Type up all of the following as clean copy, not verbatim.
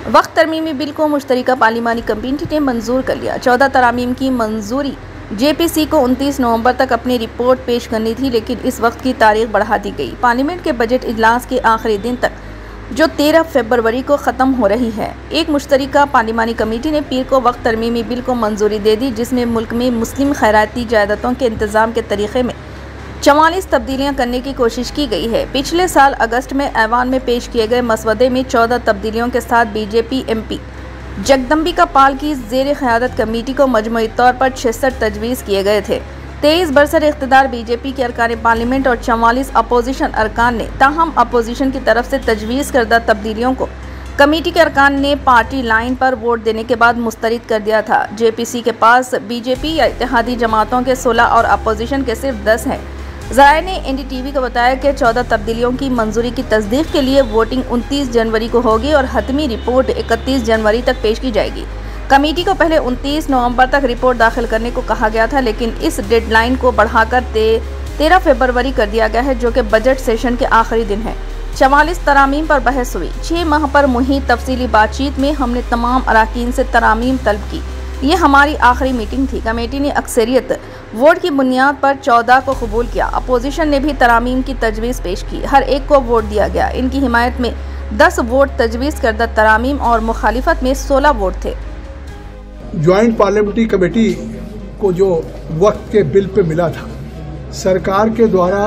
वक्त तरमीमी बिल को मुश्तरका पार्लिमानी कमेटी ने मंजूर कर लिया। 14 तरामीम की मंजूरी। जेपीसी को 29 नवंबर तक अपनी रिपोर्ट पेश करनी थी, लेकिन इस वक्त की तारीख बढ़ा दी गई। पार्लियामेंट के बजट इजलास के आखिरी दिन तक, जो 13 फरवरी को ख़त्म हो रही है। एक मुश्तरका पार्लिमानी कमेटी ने पीर को वक्त तरमीमी बिल को मंजूरी दे दी, जिसमें मुल्क में मुस्लिम खैराती जायदादों के इंतज़ाम के तरीक़े में 44 तब्दीलियाँ करने की कोशिश की गई है। पिछले साल अगस्त में ऐवान में पेश किए गए मसवदे में 14 तब्दीलियों के साथ बीजेपी एमपी जगदम्बिका पाल की ज़ेर क़यादत कमेटी को मजमूई तौर पर 66 तजवीज़ किए गए थे। 23 बरसर इख्तिदार बीजेपी के अरकान पार्लियामेंट और 44 अपोजिशन अरकान ने, ताहम अपोजिशन की तरफ से तजवीज़ करदा तब्दीलियों को कमेटी के अरकान ने पार्टी लाइन पर वोट देने के बाद मुस्तरद कर दिया था। जेपीसी के पास बीजेपी या इत्तेहादी जमातों के 16 और अपोजिशन के सिर्फ 10 हैं। ज़राए ने एनडीटीवी को बताया कि 14 तब्दीलियों की मंजूरी की तस्दीक के लिए वोटिंग 29 जनवरी को होगी और हतमी रिपोर्ट 31 जनवरी तक पेश की जाएगी। कमेटी को पहले 29 नवंबर तक रिपोर्ट दाखिल करने को कहा गया था, लेकिन इस डेडलाइन को बढ़ाकर 13 फरवरी कर दिया गया है, जो कि बजट सेशन के आखिरी दिन है। 44 तरामीम पर बहस हुई। 6 माह पर मुहित तफसीली बातचीत में हमने तमाम अराकीन से तरामीम तलब की। ये हमारी आखिरी मीटिंग थी। कमेटी ने अक्सरियत वोट की बुनियाद पर 14 को कबूल किया। अपोजिशन ने भी तरामीम की तजवीज़ पेश की। हर एक को वोट दिया गया। इनकी हिमायत में 10 वोट तजवीज़ करदा तरामीम और मुखालिफत में 16 वोट थे। ज्वाइंट पार्लियामेंट्री कमेटी को जो वक्त के बिल पे मिला था, सरकार के द्वारा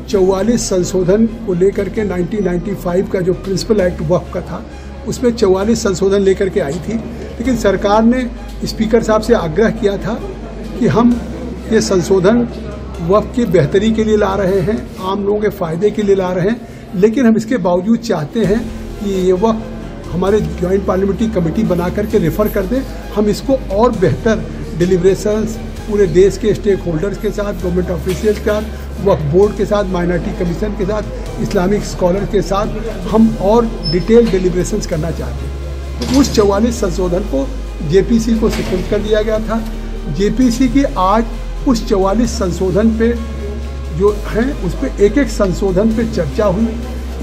44 संशोधन को लेकर के 1995 का जो प्रिंसिपल एक्ट वक्फ का था, उसमें 44 संशोधन लेकर के आई थी। लेकिन सरकार ने स्पीकर साहब से आग्रह किया था कि हम ये संशोधन वक्फ की बेहतरी के लिए ला रहे हैं, आम लोगों के फ़ायदे के लिए ला रहे हैं, लेकिन हम इसके बावजूद चाहते हैं कि ये वक्फ हमारे ज्वाइंट पार्लियामेंट्री कमेटी बना करके रेफ़र कर दें। हम इसको और बेहतर डिलिब्रेशंस पूरे देश के स्टेक होल्डर्स के साथ, गवर्नमेंट ऑफिशियल्स के साथ, वक्फ बोर्ड के साथ, माइनॉरिटी कमीशन के साथ, इस्लामिक स्कॉलर के साथ हम और डिटेल डिलिब्रेशंस करना चाहते हैं। तो उस 44 संशोधन को जेपीसी को सुपुर्द कर दिया गया था। जेपीसी की आज उस 44 संशोधन पे जो हैं, उस पर एक एक संशोधन पे चर्चा हुई।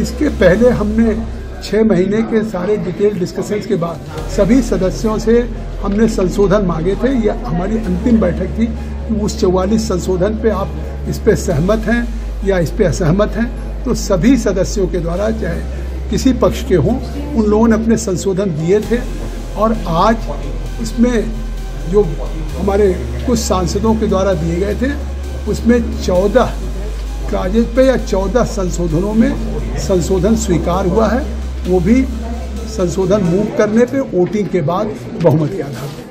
इसके पहले हमने 6 महीने के सारे डिटेल डिस्कशंस के बाद सभी सदस्यों से हमने संशोधन मांगे थे। यह हमारी अंतिम बैठक थी कि उस 44 संशोधन पे आप इस पे सहमत हैं या इस पे असहमत हैं। तो सभी सदस्यों के द्वारा, चाहे किसी पक्ष के हों, उन लोगों ने अपने संशोधन दिए थे। और आज उसमें जो हमारे कुछ सांसदों के द्वारा दिए गए थे, उसमें 14 क्लाजेज पे या 14 संशोधनों में संशोधन स्वीकार हुआ है। वो भी संशोधन मूव करने पे वोटिंग के बाद बहुमत के आधार पर।